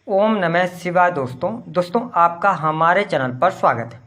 ओम नमः शिवाय। दोस्तों आपका हमारे चैनल पर स्वागत है।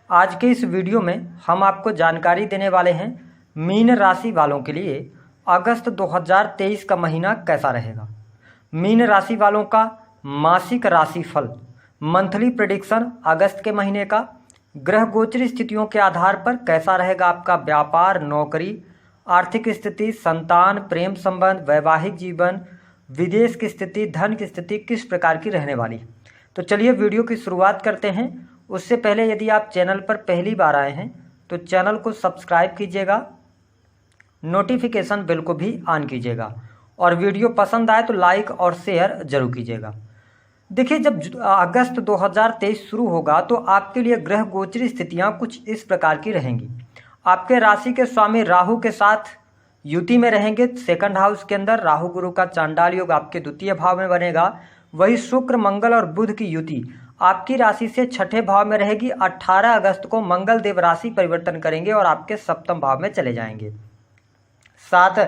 आज के इस वीडियो में हम आपको जानकारी देने वाले हैं मीन राशि वालों के लिए अगस्त 2023 का महीना कैसा रहेगा। मीन राशि वालों का मासिक राशिफल मंथली प्रेडिक्शन अगस्त के महीने का ग्रह गोचरी स्थितियों के आधार पर कैसा रहेगा आपका व्यापार, नौकरी, आर्थिक स्थिति, संतान, प्रेम संबंध, वैवाहिक जीवन, विदेश की स्थिति, धन की स्थिति किस प्रकार की रहने वाली। तो चलिए वीडियो की शुरुआत करते हैं। उससे पहले यदि आप चैनल पर पहली बार आए हैं तो चैनल को सब्सक्राइब कीजिएगा, नोटिफिकेशन बेल को भी ऑन कीजिएगा और वीडियो पसंद आए तो लाइक और शेयर जरूर कीजिएगा। देखिए, जब अगस्त 2023 शुरू होगा तो आपके लिए ग्रह गोचरी स्थितियां कुछ इस प्रकार की रहेंगी। आपके राशि के स्वामी राहु के साथ युति में रहेंगे। सेकंड हाउस के अंदर राहु गुरु का चांडाल योग आपके द्वितीय भाव में बनेगा। वही शुक्र, मंगल और बुध की युति आपकी राशि से छठे भाव में रहेगी। 18 अगस्त को मंगल देव राशि परिवर्तन करेंगे और आपके सप्तम भाव में चले जाएंगे। 7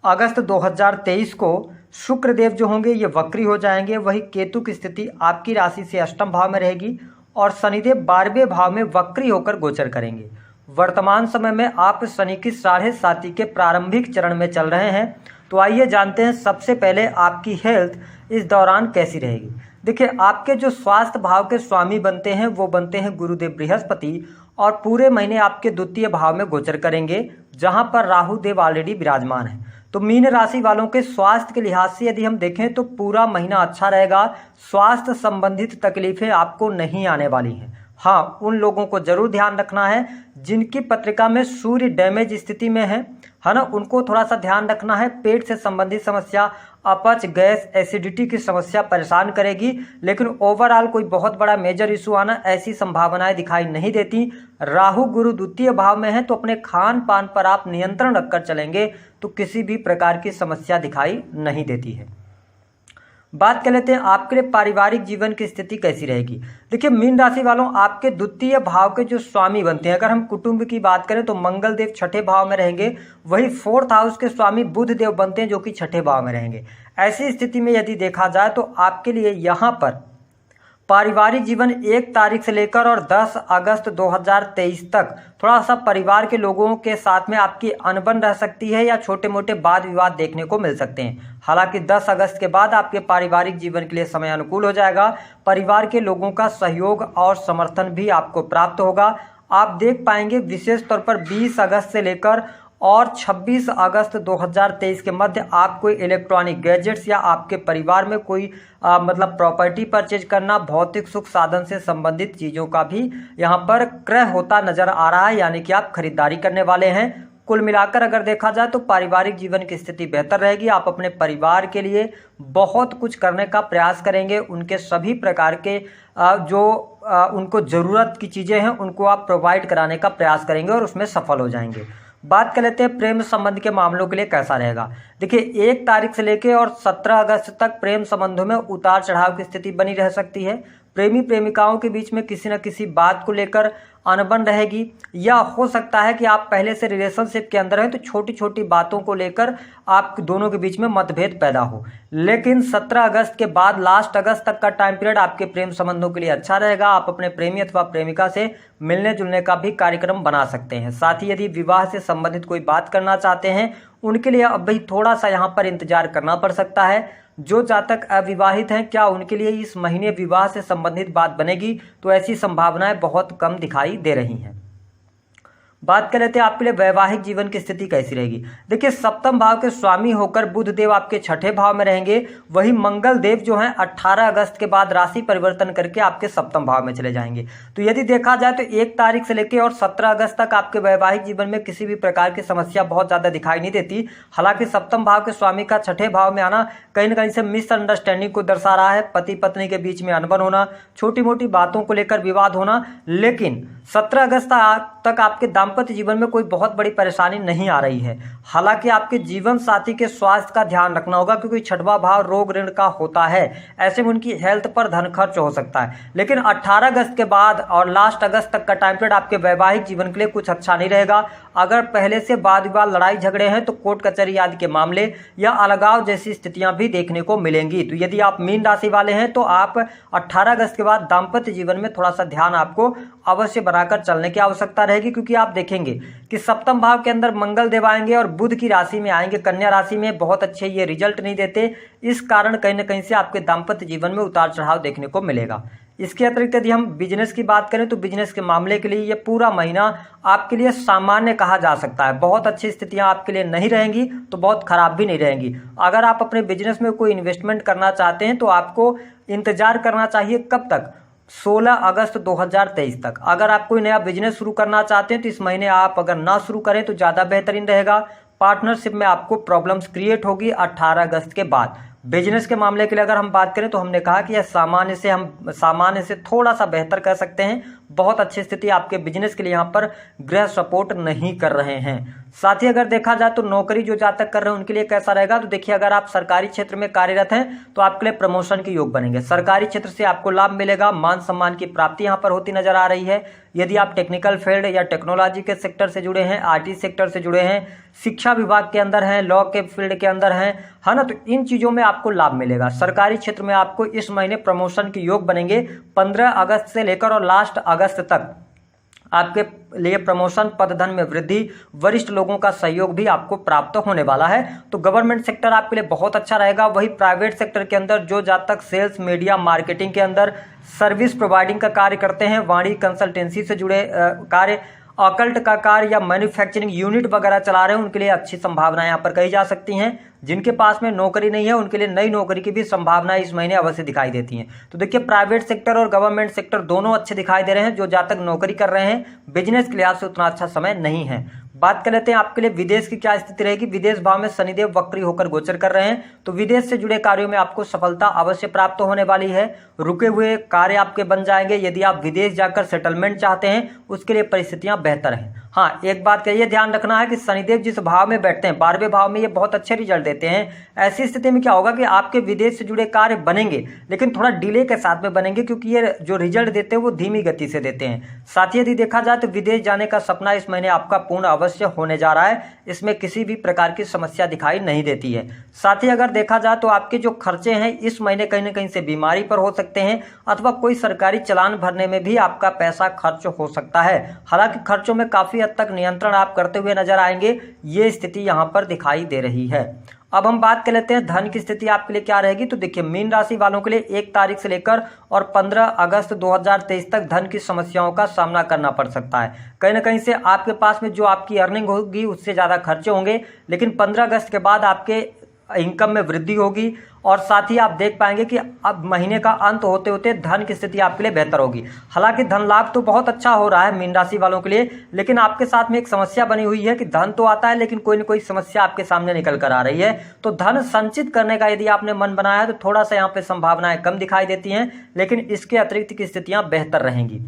अगस्त 2023 को शुक्र देव जो होंगे ये वक्री हो जाएंगे। वही केतु की स्थिति आपकी राशि से अष्टम भाव में रहेगी और शनिदेव 12वें भाव में वक्री होकर गोचर करेंगे। वर्तमान समय में आप शनि की 7.5 के प्रारंभिक चरण में चल रहे हैं। तो आइए जानते हैं सबसे पहले आपकी हेल्थ इस दौरान कैसी रहेगी। देखिए, आपके जो स्वास्थ्य भाव के स्वामी बनते हैं वो बनते हैं गुरुदेव बृहस्पति और पूरे महीने आपके द्वितीय भाव में गोचर करेंगे, जहां पर राहु देव ऑलरेडी विराजमान है। तो मीन राशि वालों के स्वास्थ्य के लिहाज से यदि हम देखें तो पूरा महीना अच्छा रहेगा। स्वास्थ्य संबंधित तकलीफें आपको नहीं आने वाली हैं। हाँ, उन लोगों को जरूर ध्यान रखना है जिनकी पत्रिका में सूर्य डैमेज स्थिति में है ना, उनको थोड़ा सा ध्यान रखना है। पेट से संबंधित समस्या, अपच, गैस, एसिडिटी की समस्या परेशान करेगी, लेकिन ओवरऑल कोई बहुत बड़ा मेजर इशू आना ऐसी संभावनाएं दिखाई नहीं देती। राहु गुरु द्वितीय भाव में है तो अपने खान पान पर आप नियंत्रण रखकर चलेंगे तो किसी भी प्रकार की समस्या दिखाई नहीं देती है। बात कर लेते हैं आपके लिए पारिवारिक जीवन की स्थिति कैसी रहेगी। देखिए, मीन राशि वालों, आपके द्वितीय भाव के जो स्वामी बनते हैं, अगर हम कुटुंब की बात करें तो मंगल देव छठे भाव में रहेंगे। वही 4th हाउस के स्वामी बुध देव बनते हैं जो कि छठे भाव में रहेंगे। ऐसी स्थिति में यदि देखा जाए तो आपके लिए यहाँ पर पारिवारिक जीवन 1 तारीख से लेकर और 10 अगस्त 2023 तक थोड़ा सा परिवार के लोगों के साथ में आपकी अनबन रह सकती है या छोटे मोटे वाद विवाद देखने को मिल सकते हैं। हालांकि 10 अगस्त के बाद आपके पारिवारिक जीवन के लिए समय अनुकूल हो जाएगा। परिवार के लोगों का सहयोग और समर्थन भी आपको प्राप्त होगा। आप देख पाएंगे विशेष तौर पर 20 अगस्त से लेकर और 26 अगस्त 2023 के मध्य आप कोई इलेक्ट्रॉनिक गैजेट्स या आपके परिवार में कोई मतलब प्रॉपर्टी परचेज करना, भौतिक सुख साधन से संबंधित चीज़ों का भी यहाँ पर क्रय होता नजर आ रहा है, यानी कि आप खरीदारी करने वाले हैं। कुल मिलाकर अगर देखा जाए तो पारिवारिक जीवन की स्थिति बेहतर रहेगी। आप अपने परिवार के लिए बहुत कुछ करने का प्रयास करेंगे। उनके सभी प्रकार के जो उनको ज़रूरत की चीज़ें हैं उनको आप प्रोवाइड कराने का प्रयास करेंगे और उसमें सफल हो जाएंगे। बात कर लेते हैं प्रेम संबंध के मामलों के लिए कैसा रहेगा। देखिए, 1 तारीख से लेकर और 17 अगस्त तक प्रेम संबंधों में उतार चढ़ाव की स्थिति बनी रह सकती है। प्रेमी प्रेमिकाओं के बीच में किसी न किसी बात को लेकर अनबन रहेगी, या हो सकता है कि आप पहले से रिलेशनशिप के अंदर हैं तो छोटी छोटी बातों को लेकर आप दोनों के बीच में मतभेद पैदा हो। लेकिन 17 अगस्त के बाद लास्ट अगस्त तक का टाइम पीरियड आपके प्रेम संबंधों के लिए अच्छा रहेगा। आप अपने प्रेमी अथवा प्रेमिका से मिलने जुलने का भी कार्यक्रम बना सकते हैं। साथ ही यदि विवाह से संबंधित कोई बात करना चाहते हैं उनके लिए अब भी थोड़ा सा यहाँ पर इंतजार करना पड़ सकता है। जो जातक अविवाहित हैं, क्या उनके लिए इस महीने विवाह से संबंधित बात बनेगी? तो ऐसी संभावनाएं बहुत कम दिखाई दे रही हैं। बात कर लेते हैं आपके लिए वैवाहिक जीवन की स्थिति कैसी रहेगी। देखिए, सप्तम भाव के स्वामी होकर बुध देव आपके छठे भाव में रहेंगे। वही मंगल देव जो हैं 18 अगस्त के बाद राशि परिवर्तन करके आपके सप्तम भाव में चले जाएंगे। तो यदि देखा जाए तो 1 तारीख से लेकर और 17 अगस्त तक आपके वैवाहिक जीवन में किसी भी प्रकार की समस्या बहुत ज़्यादा दिखाई नहीं देती। हालांकि सप्तम भाव के स्वामी का छठे भाव में आना कहीं ना कहीं से मिसअंडरस्टैंडिंग को दर्शा रहा है। पति पत्नी के बीच में अनबन होना, छोटी मोटी बातों को लेकर विवाद होना। लेकिन 17 अगस्त तक आपके दाम्पत्य जीवन में कोई बहुत बड़ी परेशानी नहीं आ रही है। हालांकि आपके जीवन साथी के स्वास्थ्य का ध्यान रखना होगा, क्योंकि छठवां भाव रोग ऋण का होता है। ऐसे में उनकी हेल्थ पर धन खर्च हो सकता है। लेकिन 18 अगस्त के बाद और लास्ट अगस्त तक का टाइम पीरियड आपके वैवाहिक जीवन के लिए कुछ अच्छा नहीं रहेगा। अगर पहले से वाद विवाद लड़ाई झगड़े हैं तो कोर्ट कचहरी आदि के मामले या अलगाव जैसी स्थितियां भी देखने को मिलेंगी। तो यदि आप मीन राशि वाले हैं तो आप 18 अगस्त के बाद दाम्पत्य जीवन में थोड़ा सा ध्यान आपको अवश्य बनाकर चलने की आवश्यकता रहेगी, क्योंकि आप देखेंगे कि सप्तम भाव के अंदर मंगल देव आएंगे और बुध की राशि में आएंगे, कन्या राशि में। बहुत अच्छे ये रिजल्ट नहीं देते, इस कारण कहीं ना कहीं से आपके दाम्पत्य जीवन में उतार चढ़ाव देखने को मिलेगा। इसके अतिरिक्त यदि हम बिजनेस की बात करें तो बिजनेस के मामले के लिए ये पूरा महीना आपके लिए सामान्य कहा जा सकता है। बहुत अच्छी स्थितियां आपके लिए नहीं रहेंगी तो बहुत खराब भी नहीं रहेंगी। अगर आप अपने बिजनेस में कोई इन्वेस्टमेंट करना चाहते हैं तो आपको इंतजार करना चाहिए कब तक, 16 अगस्त 2023 तक। अगर आप कोई नया बिजनेस शुरू करना चाहते हैं तो इस महीने आप अगर ना शुरू करें तो ज़्यादा बेहतरीन रहेगा। पार्टनरशिप में आपको प्रॉब्लम्स क्रिएट होगी 18 अगस्त के बाद। बिजनेस के मामले के लिए अगर हम बात करें तो हमने कहा कि यह सामान्य से थोड़ा सा बेहतर कह सकते हैं। बहुत अच्छी स्थिति आपके बिजनेस के लिए यहाँ पर ग्रह सपोर्ट नहीं कर रहे हैं। साथ ही अगर देखा जाए तो नौकरी जो जातक कर रहे हैं उनके लिए कैसा रहेगा, तो देखिए अगर आप सरकारी क्षेत्र में कार्यरत हैं तो आपके लिए प्रमोशन के योग बनेंगे। सरकारी क्षेत्र से आपको लाभ मिलेगा, मान सम्मान की प्राप्ति यहाँ पर होती नजर आ रही है। यदि आप टेक्निकल फील्ड या टेक्नोलॉजी के सेक्टर से जुड़े हैं, आईटी सेक्टर से जुड़े हैं, शिक्षा विभाग के अंदर हैं, लॉ के फील्ड के अंदर हैं, है ना, तो इन चीज़ों में आपको लाभ मिलेगा। सरकारी क्षेत्र में आपको इस महीने प्रमोशन के योग बनेंगे। 15 अगस्त से लेकर और लास्ट अगस्त तक आपके लिए प्रमोशन, पद धन में वृद्धि, वरिष्ठ लोगों का सहयोग भी आपको प्राप्त होने वाला है। तो गवर्नमेंट सेक्टर आपके लिए बहुत अच्छा रहेगा। वही प्राइवेट सेक्टर के अंदर जो जातक सेल्स, मीडिया, मार्केटिंग के अंदर सर्विस प्रोवाइडिंग का कार्य करते हैं, वाणी कंसल्टेंसी से जुड़े कार्य, ऑकल्ट का कार्य या मैन्युफैक्चरिंग यूनिट वगैरह चला रहे हैं, उनके लिए अच्छी संभावनाएं यहाँ पर कही जा सकती हैं। जिनके पास में नौकरी नहीं है उनके लिए नई नौकरी की भी संभावनाएं इस महीने अवश्य दिखाई देती हैं। तो देखिए प्राइवेट सेक्टर और गवर्नमेंट सेक्टर दोनों अच्छे दिखाई दे रहे हैं। जो जातक नौकरी कर रहे हैं, बिजनेस के लिहाज से उतना अच्छा समय नहीं है। बात कर लेते हैं आपके लिए विदेश की क्या स्थिति रहेगी। विदेश भाव में शनिदेव वक्री होकर गोचर कर रहे हैं, तो विदेश से जुड़े कार्यों में आपको सफलता अवश्य प्राप्त होने वाली है। रुके हुए कार्य आपके बन जाएंगे। यदि आप विदेश जाकर सेटलमेंट चाहते हैं उसके लिए परिस्थितियां बेहतर हैं। हाँ, एक बात का ये ध्यान रखना है कि शनिदेव जिस भाव में बैठते हैं, 12वें भाव में, ये बहुत अच्छे रिजल्ट देते हैं। ऐसी स्थिति में क्या होगा कि आपके विदेश से जुड़े कार्य बनेंगे लेकिन थोड़ा डिले के साथ में बनेंगे, क्योंकि ये जो रिजल्ट देते हैं वो धीमी गति से देते हैं। साथ ही यदि देखा जाए तो विदेश जाने का सपना इस महीने आपका पूर्ण अवश्य होने जा रहा है। इसमें किसी भी प्रकार की समस्या दिखाई नहीं देती है। साथ ही अगर देखा जाए तो आपके जो खर्चे हैं इस महीने कहीं ना कहीं से बीमारी पर हो सकते हैं, अथवा कोई सरकारी चालान भरने में भी आपका पैसा खर्च हो सकता है। हालांकि खर्चों में काफी हद तक नियंत्रण आप करते हुए नजर आएंगे, ये स्थिति यहाँ पर दिखाई दे रही है। अब हम बात कर लेते हैं धन की स्थिति आपके लिए क्या रहेगी। तो देखिए मीन राशि वालों के लिए 1 तारीख से लेकर और 15 अगस्त 2023 तक धन की समस्याओं का सामना करना पड़ सकता है। कहीं ना कहीं से आपके पास में जो आपकी अर्निंग होगी उससे ज़्यादा खर्चे होंगे, लेकिन 15 अगस्त के बाद आपके इनकम में वृद्धि होगी और साथ ही आप देख पाएंगे कि अब महीने का अंत होते होते धन की स्थिति आपके लिए बेहतर होगी। हालांकि धन लाभ तो बहुत अच्छा हो रहा है मीन राशि वालों के लिए, लेकिन आपके साथ में एक समस्या बनी हुई है कि धन तो आता है लेकिन कोई न कोई समस्या आपके सामने निकल कर आ रही है। तो धन संचित करने का यदि आपने मन बनाया है तो थोड़ा सा यहाँ पे संभावनाएं कम दिखाई देती हैं, लेकिन इसके अतिरिक्त की स्थितियां बेहतर रहेंगी।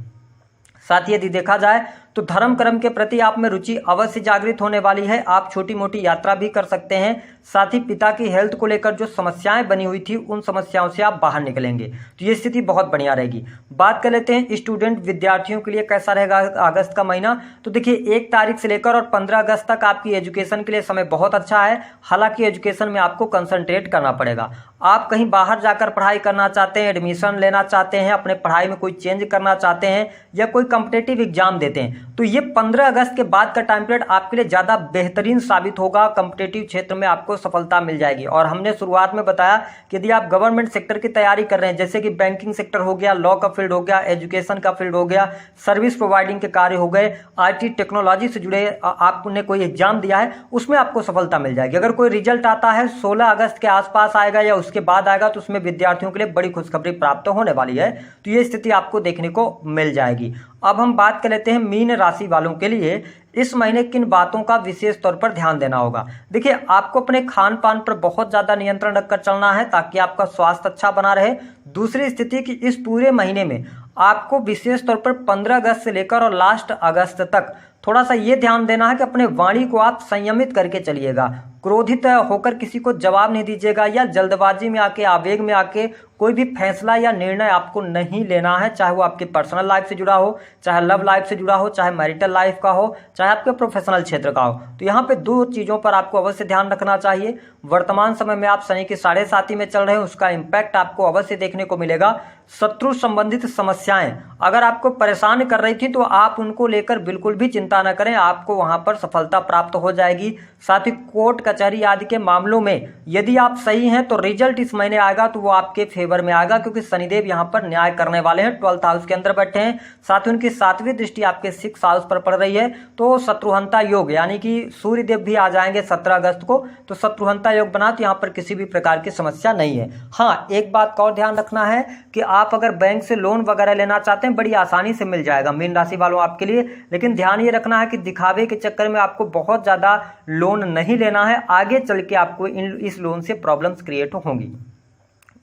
साथ ही यदि देखा जाए तो धर्म कर्म के प्रति आप में रुचि अवश्य जागृत होने वाली है। आप छोटी मोटी यात्रा भी कर सकते हैं। साथ ही पिता की हेल्थ को लेकर जो समस्याएं बनी हुई थी उन समस्याओं से आप बाहर निकलेंगे, तो ये स्थिति बहुत बढ़िया रहेगी। बात कर लेते हैं स्टूडेंट विद्यार्थियों के लिए कैसा रहेगा अगस्त का महीना। तो देखिए 1 तारीख से लेकर और 15 अगस्त तक आपकी एजुकेशन के लिए समय बहुत अच्छा है। हालांकि एजुकेशन में आपको कंसंट्रेट करना पड़ेगा। आप कहीं बाहर जाकर पढ़ाई करना चाहते हैं, एडमिशन लेना चाहते हैं, अपने पढ़ाई में कोई चेंज करना चाहते हैं या कोई कॉम्पिटिटिव एग्जाम देते हैं, तो ये 15 अगस्त के बाद का टाइम पीरियड आपके लिए ज़्यादा बेहतरीन साबित होगा। कॉम्पिटिटिव क्षेत्र में आपको सफलता मिल जाएगी। और हमने शुरुआत में बताया कि यदि आप गवर्नमेंट सेक्टर की तैयारी कर रहे हैं, जैसे कि बैंकिंग सेक्टर हो गया, लॉ का फील्ड हो गया, एजुकेशन का फील्ड हो गया, सर्विस प्रोवाइडिंग के कार्य हो गए, आईटी टेक्नोलॉजी से जुड़े आपने कोई एग्जाम दिया है, उसमें आपको सफलता मिल जाएगी। अगर कोई रिजल्ट आता है 16 अगस्त के आसपास आएगा या उसके बाद आएगा तो उसमें विद्यार्थियों के लिए बड़ी खुशखबरी प्राप्त होने वाली है। तो ये स्थिति आपको देखने को मिल जाएगी। अब हम बात कर लेते हैं मीन राशि वालों के लिए इस महीने किन बातों का विशेष तौर पर ध्यान देना होगा। देखिए आपको अपने खान पान पर बहुत ज़्यादा नियंत्रण रखकर चलना है ताकि आपका स्वास्थ्य अच्छा बना रहे। दूसरी स्थिति कि इस पूरे महीने में आपको विशेष तौर पर 15 अगस्त से लेकर और लास्ट अगस्त तक थोड़ा सा ये ध्यान देना है कि अपने वाणी को आप संयमित करके चलिएगा। क्रोधित होकर किसी को जवाब नहीं दीजिएगा या जल्दबाजी में आके, आवेग में आके कोई भी फैसला या निर्णय आपको नहीं लेना है, चाहे वो आपके पर्सनल लाइफ से जुड़ा हो, चाहे लव लाइफ से जुड़ा हो, चाहे मैरिटल लाइफ का हो, चाहे चाहे आपके प्रोफेशनल क्षेत्र का हो। तो यहाँ पे दो चीज़ों पर आपको अवश्य ध्यान रखना चाहिए। वर्तमान समय में आप शनि की 7.5 में चल रहे हैं, उसका इम्पैक्ट आपको अवश्य देखने को मिलेगा। शत्रु संबंधित समस्याएं अगर आपको परेशान कर रही थी तो आप उनको लेकर बिल्कुल भी चिंता न करें, आपको वहां पर सफलता प्राप्त हो जाएगी। साथ ही कोर्ट कचहरी आदि के मामलों में यदि आप सही हैं तो रिजल्ट इस महीने आएगा तो वो आपके फेवर में आएगा, क्योंकि शनिदेव यहाँ पर न्याय करने वाले हैं, 12th हाउस के अंदर बैठे हैं। साथ ही उनकी 7वीं दृष्टि आपके 6th हाउस पर पड़ रही है। तो शत्रुहंता योग यानी कि सूर्यदेव भी आ जाएंगे 17 अगस्त को, तो शत्रुहंता योग बना तो यहाँ पर किसी भी प्रकार की समस्या नहीं है। हाँ, एक बात का और ध्यान रखना है कि आप अगर बैंक से लोन वगैरह लेना चाहते हैं बड़ी आसानी से मिल जाएगा मीन राशि वालों आपके लिए, लेकिन ध्यान ये रखना है कि दिखावे के चक्कर में आपको बहुत ज़्यादा लोन नहीं लेना है, आगे चल के आपको इस लोन से प्रॉब्लम्स क्रिएट होंगी।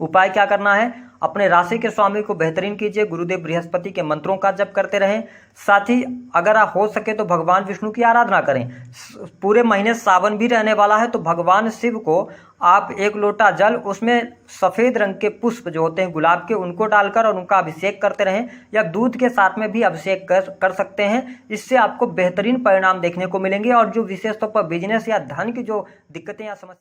उपाय क्या करना है, अपने राशि के स्वामी को बेहतरीन कीजिए, गुरुदेव बृहस्पति के मंत्रों का जप करते रहें। साथ ही अगर आप हो सके तो भगवान विष्णु की आराधना करें। पूरे महीने सावन भी रहने वाला है तो भगवान शिव को आप 1 लोटा जल, उसमें सफ़ेद रंग के पुष्प जो होते हैं गुलाब के, उनको डालकर और उनका अभिषेक करते रहें, या दूध के साथ में भी अभिषेक कर सकते हैं। इससे आपको बेहतरीन परिणाम देखने को मिलेंगे। और जो विशेष तौर पर बिजनेस या धन की जो दिक्कतें या समस्या